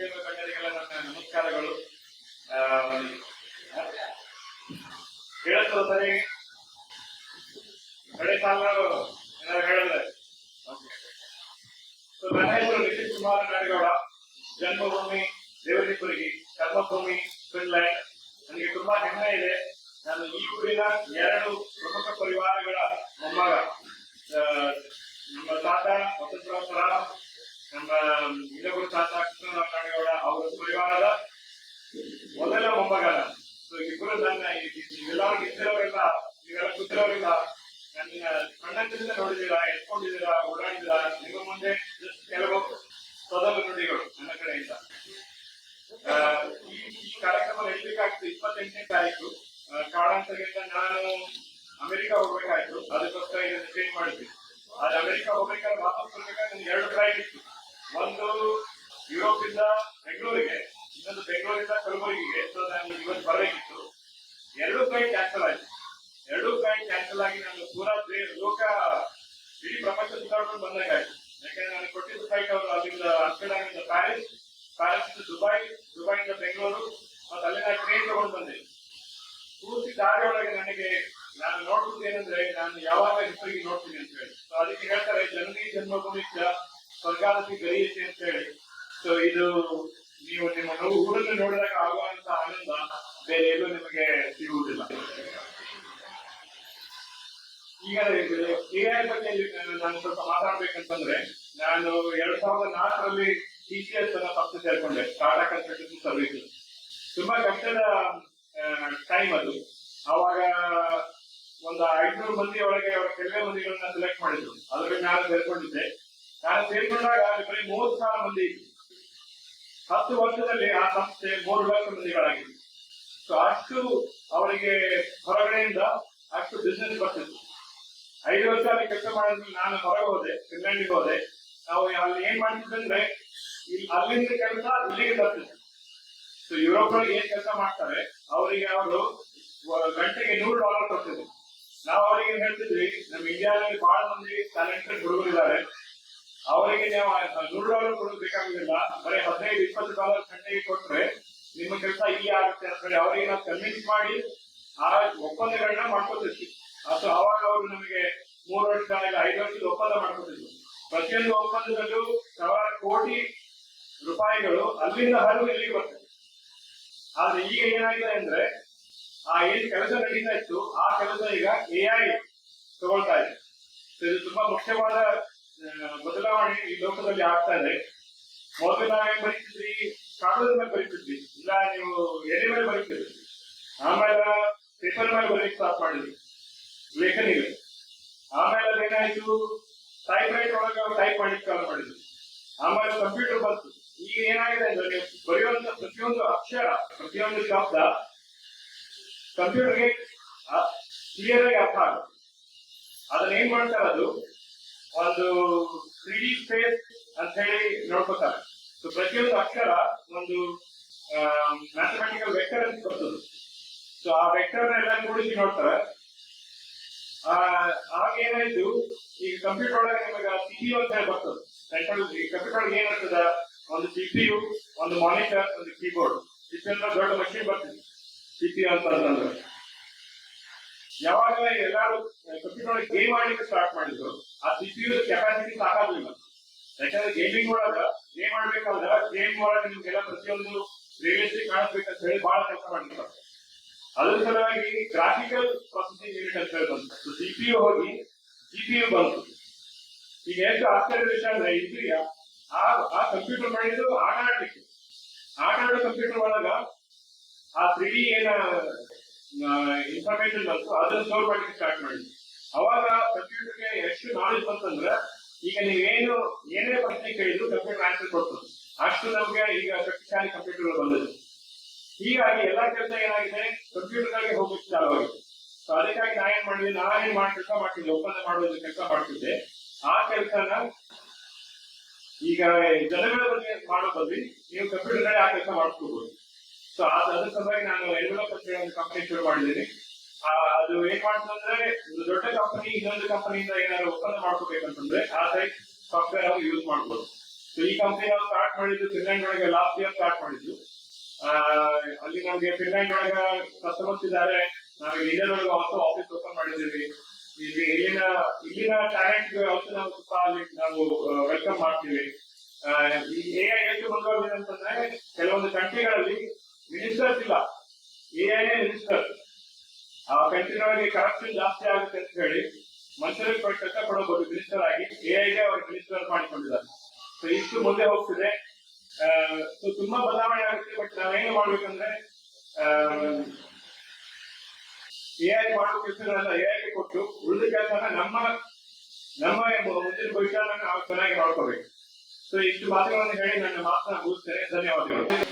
ಮಾಧ್ಯಮ ಗಣ್ಯರಿಗೆಲ್ಲ ನನ್ನ ನಮಸ್ಕಾರಗಳು. ಕೇಳುತ್ತೋ ಸರಿ? ಕಡೆ ಸಾಲ ಏನಾದ್ರು ಹೇಳಿದ್ರೆ ನನ್ನ ಹೆಸರು ನಿತೀಶ್ ಕುಮಾರ್ ನಾಡಗೌಡ. ಜನ್ಮಭೂಮಿ ದೇವರಿಪುರಿಗೆ, ಕರ್ಮಭೂಮಿ ಫಿನ್ಲ್ಯಾಂಡ್. ನನಗೆ ತುಂಬಾ ಹೆಮ್ಮೆ ಇದೆ. ನಾನು ಈ ಊರಿನ 2 ಪ್ರಮುಖ ಪರಿವಾರಗಳ ಮೊಮ್ಮಗ. ನಮ್ಮ ತಾತ ವಸಂತರಾವ್, ನಮ್ಮ ಇನ್ನೊಬ್ಬರು ತಾತ ಕೃಷ್ಣರಾವ್ ನಾಡಗೌಡ ಅವರ ಪರಿವಾರದ ಮೊದಲ ಮೊಮ್ಮಗ ನಾನು. ಇಬ್ಬರು ನನ್ನ ಎಲ್ಲರೂ ನಿಂತಿರೋರೆಲ್ಲ, ನೀವೆಲ್ಲ ಕೂತಿರೋರೆಲ್ಲ ನನ್ನ ಕಣ್ಣಂಚಿನಿಂದ ನೋಡಿದ್ದೀರಾ, ಎತ್ಕೊಂಡಿದ್ದೀರಾ, ಓಡಾಡಿದ್ದೀರಾ. ನಿಮ್ಮ ಮುಂದೆ ಕೆಲವು ಸದಲ ನುಡಿಗಳು ನನ್ನ ಕಡೆಯಿಂದ. ಈ ಕಾರ್ಯಕ್ರಮ ನಡೀಬೇಕಾಗಿತ್ತು 28ನೇ ತಾರೀಕು. ಕಾರಣಾಂತರದಿಂದ ನಾನು ಅಮೆರಿಕ ಹೋಗ್ಬೇಕಾಯ್ತು. ಅದಕ್ಕೋಸ್ಕರ ಇದನ್ನು ಚೇಂಜ್ ಮಾಡಿದ್ವಿ. ಆದ್ರೆ ಅಮೆರಿಕ ಹೋಗ್ಬೇಕಾದ್ರೆ ವಾಪಸ್ ಬರ್ಬೇಕಾದ್ರೆ ನನಗೆ 2 ಫ್ಲೈಟ್ ಇತ್ತು. ಒಂದು ಯುರೋಪ್ ಇಂದ ಬೆಂಗಳೂರಿಗೆ, ಇನ್ನೊಂದು ಬೆಂಗಳೂರಿಂದ ಕಲಬುರಗಿಗೆ. ಸೊ ನಾನು ಇವತ್ತು ಬರಬೇಕಿತ್ತು. 2 ಫ್ಲೈಟ್ ಕ್ಯಾನ್ಸಲ್ ಆಯ್ತು. 2 ಫ್ಲೈಟ್ ಕ್ಯಾನ್ಸಲ್ ಆಗಿ ನಾನು ಪೂರಾ ಲೋಕ ಇಡೀ ಪ್ರಪಂಚ ಸುತ್ತಾಡ್ಕೊಂಡು ಬಂದಾಗಾಯ್ತು. ಯಾಕಂದ್ರೆ ನಾನು ಕೊಟ್ಟಿದ್ದ ಫ್ಲೈಟ್ ಅವರು ಅಲ್ಲಿಂದ ಆಮ್ಸ್ಟರ್ಡ್ಯಾಮಿಂದ ಪ್ಯಾರಿಸ್, ಪ್ಯಾರಿಸ್ ದುಬೈ, ದುಬೈಯಿಂದ ಬೆಂಗಳೂರು, ಮತ್ತೆ ಅಲ್ಲಿಂದ ಟ್ರೈನ್ ತಗೊಂಡು ಬಂದೆ. ಪೂರ್ತಿ ದಾರಿಯೊಳಗೆ ನಾನು ನೋಡ್ಬೋದು ಏನಂದ್ರೆ, ನಾನು ಯಾವಾಗ ಹಿಸ್ಟರಿಗೆ ನೋಡ್ತೀನಿ ಅಂತ ಹೇಳಿ. ಸೊ ಅದಕ್ಕೆ ಹೇಳ್ತಾರೆ ಜನನಿ ಜನ್ಮಭೂಮಿ ಸ್ವರ್ಗಾದತಿ ಗರಿಯತೆ ಅಂತ ಹೇಳಿ. ಸೊ ಇದು ನೀವು ನಿಮ್ಮ ಊರನ್ನು ನೋಡಿದಾಗ ಆಗುವಂತ ಆನಂದ ಬೇರೆ ಎಲ್ಲೂ ನಿಮಗೆ ಸಿಗುವುದಿಲ್ಲ. ಈಗ AI ಬಗ್ಗೆ ನಾನು ಸ್ವಲ್ಪ ಮಾತಾಡ್ಬೇಕಂತಂದ್ರೆ, ನಾನು 2004ರಲ್ಲಿ TCS ಅನ್ನ ಫಸ್ಟ್ ಸೇರ್ಕೊಂಡೆ, ಟಾಟಾ ಕನ್ಸಲ್ಟೆನ್ಸಿ ಸರ್ವಿಸ್. ತುಂಬಾ ಕಷ್ಟದ ಟೈಮ್ ಅದು. ಅವಾಗ ಒಂದು 500 ಮಂದಿ ಒಳಗೆ ಅವರ ಕೆಲವೇ ಮಂದಿಗಳನ್ನ ಸೆಲೆಕ್ಟ್ ಮಾಡಿದ್ರು. ಅದ್ರಲ್ಲಿ ನಾನು ಸೇರ್ಕೊಂಡಿದ್ದೆ. ನಾನು ಸೇರ್ಕೊಂಡಾಗ ಬರೀ 30,000 ಮಂದಿ ಇತ್ತು. 10 ವರ್ಷದಲ್ಲಿ ಆ ಸಂಸ್ಥೆ 3 ಲಕ್ಷ ಮಂದಿಗಳಾಗಿತ್ತು. ಸೊ ಅಷ್ಟು ಅವರಿಗೆ ಹೊರಗಡೆಯಿಂದ ಅಷ್ಟು ಬಿಸ್ನೆಸ್ ಬರ್ತಿತ್ತು. 5 ವರ್ಷ ಅಲ್ಲಿ ಕೆಲಸ ಮಾಡಿದ್ಮೇಲೆ ನಾನು ಹೊರಗೆ ಹೋದೆ, ಫಿನ್ಲ್ಯಾಂಡಿಗೆ ಹೋದೆ. ನಾವು ಅಲ್ಲಿ ಏನ್ ಮಾಡ್ತಿದ್ದಂದ್ರೆ, ಅಲ್ಲಿಂದ ಕೆಲಸ ಇಲ್ಲಿಗೆ ತರ್ತಿದ್ವಿ. ಸೊ ಯುರೋಪ್ ಒಳಗೆ ಏನ್ ಕೆಲಸ ಮಾಡ್ತಾರೆ ಅವರಿಗೆ ಅವರು ಗಂಟೆಗೆ $100 ಕೊಡ್ತಿದ್ರು. ನಾವು ಅವರಿಗೆ ಹೇಳ್ತಿದ್ವಿ, ನಮ್ಮ ಇಂಡಿಯಾದಲ್ಲಿ ಬಹಳ ಮಂದಿ ಟ್ಯಾಲೆಂಟೆಡ್ ಹುಡುಗರಿದ್ದಾರೆ, ಅವರಿಗೆ ನೀವು $100 ಕೊಡೋದು ಬೇಕಾಗುದಿಲ್ಲ, ಬರೀ $15-20 ಗಂಟೆಗೆ ಕೊಟ್ರೆ ನಿಮ್ಮ ಕೆಲಸ ಇಲ್ಲಿ ಆಗುತ್ತೆ ಅಂತ ಹೇಳಿ ಅವರಿಗೆ ನಾವು ಕನ್ವಿನ್ಸ್ ಮಾಡಿ ಆ ಒಪ್ಪಂದಗಳನ್ನ ಮಾಡ್ಕೊತಿದ್ವಿ. ಅದು ಅವಾಗ ಅವರು ನಮಗೆ 3 ವರ್ಷ ಇಲ್ಲ 5 ವರ್ಷದ ಒಪ್ಪಂದ ಮಾಡ್ಕೊತಿದ್ರು. ಪ್ರತಿಯೊಂದು ಒಪ್ಪಂದದಲ್ಲೂ ಸಾವಿರಾರು ಕೋಟಿ ರೂಪಾಯಿಗಳು ಅಲ್ಲಿಂದ ಹರಿವು ಇಲ್ಲಿಗೆ ಬರ್ತದೆ. ಆದ್ರೆ ಈಗ ಏನಾಗಿದೆ ಅಂದ್ರೆ, ಆ ಏನ್ ಕೆಲಸ ನಡೀತಾ ಇತ್ತು ಆ ಕೆಲಸ ಈಗ AI ತಗೊಳ್ತಾ ಇದೆ. ಇದು ತುಂಬಾ ಮುಖ್ಯವಾದ ಬದಲಾವಣೆ ಈ ಲೋಕದಲ್ಲಿ ಆಗ್ತಾ ಇದೆ. ಮೊದಲು ನಾವೇನ್ ಬರೀತಿದ್ವಿ, ಕಾಗದದ ಮೇಲೆ ಬರೀತಿದ್ವಿ, ಇಲ್ಲ ನೀವು ಎಲೆ ಮೇಲೆ ಬರೀತಿದ್ವಿ. ಆಮೇಲೆ ಪೇಪರ್ ಮೇಲೆ ಬರೀಕ್ ಸ್ಟಾರ್ಟ್ ಮಾಡಿದ್ವಿ, ಲೇಖನಿಗಳು. ಆಮೇಲೆ ಅದೇನಾಯ್ತು, ಟೈಪ್ ರೈಟ್ ಒಳಗೆ ಟೈಪ್ ಮಾಡ್ಲಿಕ್ಕೆ ಚಾಲು ಮಾಡಿದ್ವಿ. ಆಮೇಲೆ ಕಂಪ್ಯೂಟರ್ ಬಂತು. ಈಗ ಏನಾಗಿದೆ ಅಂದ್ರೆ, ನೀವು ಬರೆಯುವಂತ ಪ್ರತಿಯೊಂದು ಅಕ್ಷರ, ಪ್ರತಿಯೊಂದು ಶಬ್ದ ಕಂಪ್ಯೂಟರ್ಗೆ ಕ್ಲಿಯರ್ ಆಗಿ ಅರ್ಥ ಆಗುತ್ತೆ. ಅದನ್ನ ಏನ್ ಮಾಡ್ತಾರೆ, ಅದು ಒಂದು 3D ಸ್ಪೇಸ್ ಅಂತ ಹೇಳಿ ನೋಡ್ಕೋತಾರೆ. ಸೊ ಪ್ರತಿಯೊಂದು ಅಕ್ಷರ ಒಂದು ಮ್ಯಾಥಮೆಟಿಕಲ್ ವೆಕ್ಟರ್ ಅಂತ ಬರ್ತದೆ. ಸೊ ಆ ವೆಕ್ಟರ್ನ ಎಲ್ಲ ಕೂಡಿಸಿ ನೋಡ್ತಾರೆ. ಆಗ ಏನಾಯ್ತು, ಈಗ ಕಂಪ್ಯೂಟರ್ ಒಳಗೆ ನಿಮಗೆ CPU ಅಂತ ಹೇಳಿ ಬರ್ತದೆ. ಸೆಂಟ್ರಲ್ ಕಂಪ್ಯೂಟರ್ ಒಳಗೆ ಏನಾಗ್ತದ, ಒಂದು CPU, ಒಂದು ಮಾನಿಟರ್, ಒಂದು ಕೀಬೋರ್ಡ್, ಇಷ್ಟೆಲ್ಲ ದೊಡ್ಡ ಮಷೀನ್ ಬರ್ತದೆ CPU ಅಂತಂದ್ರೆ. ಯಾವಾಗ ಎಲ್ಲಾರು ಕಂಪ್ಯೂಟರ್ ಒಳಗೆ ಗೇಮ್ ಆಡ್ಲಿಕ್ಕೆ ಸ್ಟಾರ್ಟ್ ಮಾಡಿದ್ರು, ಆ CPU ಕೆಪಾಸಿಟಿ ಸಾಕಾಗ್ಲಿಲ್ಲ. ಯಾಕಂದ್ರೆ ಗೇಮಿಂಗ್ ಒಳಗ ಗೇಮ್ ಆಡ್ಬೇಕಾದ್ರೆ ಗೇಮ್ ಒಳಗೆ ನಿಮ್ಗೆಲ್ಲ ಪ್ರತಿಯೊಂದು ರಿಯಲಿಸ್ಟಿಕ್ ಕಾಣಿಸ್ಬೇಕಂತ ಹೇಳಿ ಬಹಳ ಕೆಲಸ ಮಾಡಿರ್ತಾರೆ. ಅದ್ರ ಸಲುವಾಗಿ ಗ್ರಾಫಿಕಲ್ ಪ್ರೊಸೆಸಿಂಗ್ ಯೂನಿಟ್ ಅಂತ ಹೇಳಿ ಬಂತು. CPU ಹೋಗಿ GPU ಬಂತು. ಈಗ ಎಷ್ಟು ಆಶ್ಚರ್ಯ ವಿಷಯ ಅಂದ್ರೆ, ಈಗ ಆ ಕಂಪ್ಯೂಟರ್ ಮಾಡಿದ್ದು ಆಟ ಆಡೋ ಕಂಪ್ಯೂಟರ್ ಒಳಗ ಆ 3D ಏನ ಇನ್ಫಾರ್ಮೇಶನ್ ಬಂತು, ಅದನ್ನ ಸ್ಟೋರ್ ಮಾಡ್ಲಿಕ್ಕೆ ಸ್ಟಾರ್ಟ್ ಮಾಡಿದ್ವಿ. ಅವಾಗ ಕಂಪ್ಯೂಟರ್ಗೆ ಎಷ್ಟು ನಾಲೆಜ್ ಬಂತಂದ್ರೆ, ಈಗ ನೀವೇನು ಏನೇ ಪ್ರಶ್ನೆ ಕೇಳಿದ್ರು ಕಂಪ್ಯೂಟರ್ ಆನ್ಸರ್ ಕೊಡ್ತದೆ. ಅಷ್ಟು ನಮ್ಗೆ ಈಗ ಶಕ್ತಿಶಾಲಿ ಕಂಪ್ಯೂಟರ್ ಬಂದದ್ದು. ಹೀಗಾಗಿ ಎಲ್ಲಾ ಕೆಲಸ ಏನಾಗಿದೆ, ಕಂಪ್ಯೂಟರ್ಗಳಿಗೆ ಹೋಗ್ಲಿಕ್ಕೆ ಚಾಲುವಾಗಿದೆ. ಸೊ ಅದಕ್ಕಾಗಿ ನಾನೇನ್ ಕೆಲಸ ಮಾಡ್ತಿದ್ದೆ, ಒಪ್ಪಂದ ಮಾಡುವುದು ಕೆಲಸ ಮಾಡ್ತಿದ್ದೆ. ಆ ಕೆಲಸನ ಈಗ ಜನಗಳ ಬಗ್ಗೆ ಮಾಡೋ ಬದ್ಲಿ ನೀವು ಕಂಪ್ಯೂಟರ್ ಆ ಕೆಲಸ ಮಾಡ್ಕೋಬಹುದು. ಸೊ ಅದ್ರ ಸಲುವಾಗಿ ನಾನು ಎನ್ವೆಲೋಪ್ ಅಂತ ಹೇಳಿ ಒಂದು ಕಂಪನಿ ಶುರು ಮಾಡಿದ್ದೀನಿ. ಅದು ಏನ್ ಮಾಡ್ತಂದ್ರೆ, ಒಂದು ದೊಡ್ಡ ಕಂಪನಿ ಇನ್ನೊಂದು ಕಂಪನಿಯಿಂದ ಏನಾದ್ರು ಒಪ್ಪಂದ ಮಾಡ್ಕೋಬೇಕಂತಂದ್ರೆ ಆ ಟೈಪ್ ಸಾಫ್ಟ್ವೇರ್ ಅವ್ರು ಯೂಸ್ ಮಾಡ್ಬೋದು. ಸೊ ಈ ಕಂಪನಿ ನಾವು ಸ್ಟಾರ್ಟ್ ಮಾಡಿದ್ದು ಫಿನ್ಲ್ಯಾಂಡ್ ಒಳಗೆ ಲಾಸ್ಟ್ ಇಯರ್ ಸ್ಟಾರ್ಟ್ ಮಾಡಿದ್ದು. ಅಲ್ಲಿ ನಮ್ಗೆ ಫಿನ್ಲ್ಯಾಂಡ್ ಒಳಗ ಕಸ್ಟಮರ್ಸ್ ಇದ್ದಾರೆ. ನಾವು ಇಂಡಿಯನ್ ಒಳಗೆ ಹೊಸ ಆಫೀಸ್ ಓಪನ್ ಮಾಡಿದ್ದೀವಿ. ಇಲ್ಲಿನ ಟ್ಯಾಲೆಂಟ್ also ನಾವು ಸ್ವಲ್ಪ ಅಲ್ಲಿ ನಾವು ವೆಲ್ಕಮ್ ಮಾಡ್ತೀವಿ. ಈ ಎಐ ಎಷ್ಟು ಮುಂದುವರೆದಿದೆ ಅಂತಂದ್ರೆ ಕೆಲವೊಂದು ಕಂಟ್ರಿಗಳಲ್ಲಿ ಮಿನಿಸ್ಟರ್ಸ್ ಇಲ್ಲ, ಎಐನೇ ಮಿನಿಸ್ಟರ್. ಆ ಕಂಟ್ರಿನೊಳಗೆ ಕರಪ್ಷನ್ ಜಾಸ್ತಿ ಆಗುತ್ತೆ ಅಂತ ಹೇಳಿ ಮನುಷ್ಯರಿಗೆ ಕೆಲಸ ಕೊಡಬಹುದು ಮಿನಿಸ್ಟರ್ ಆಗಿ, ಎಐಗೆ ಅವ್ರಿಗೆ ಮಿನಿಸ್ಟರ್ ಮಾಡಿಕೊಂಡಿದ್ದಾರೆ. ಸೊ ಇಷ್ಟು ಮುಂದೆ ಹೋಗ್ತಿದೆ. ಸೊ ತುಂಬಾ ಬದಲಾವಣೆ ಆಗುತ್ತೆ. ಬಟ್ ನಾವೇನು ಮಾಡ್ಬೇಕಂದ್ರೆ ಎಐ ಮಾಡೋ ಕೆಲಸಗಳನ್ನ ಎಐಗೆ ಕೊಟ್ಟು ಉಳಿದ ಕೆಲಸನ ನಮ್ಮ ಮುಂದಿನ ಭವಿಷ್ಯನ ನಾವು ಚೆನ್ನಾಗಿ ನೋಡ್ಕೋಬೇಕು. ಸೊ ಇಷ್ಟು ಮಾತುಗಳನ್ನು ಹೇಳಿ ನನ್ನ ಮಾತನ್ನ ಮುಗಿಸ್ತೇನೆ. ಧನ್ಯವಾದಗಳು.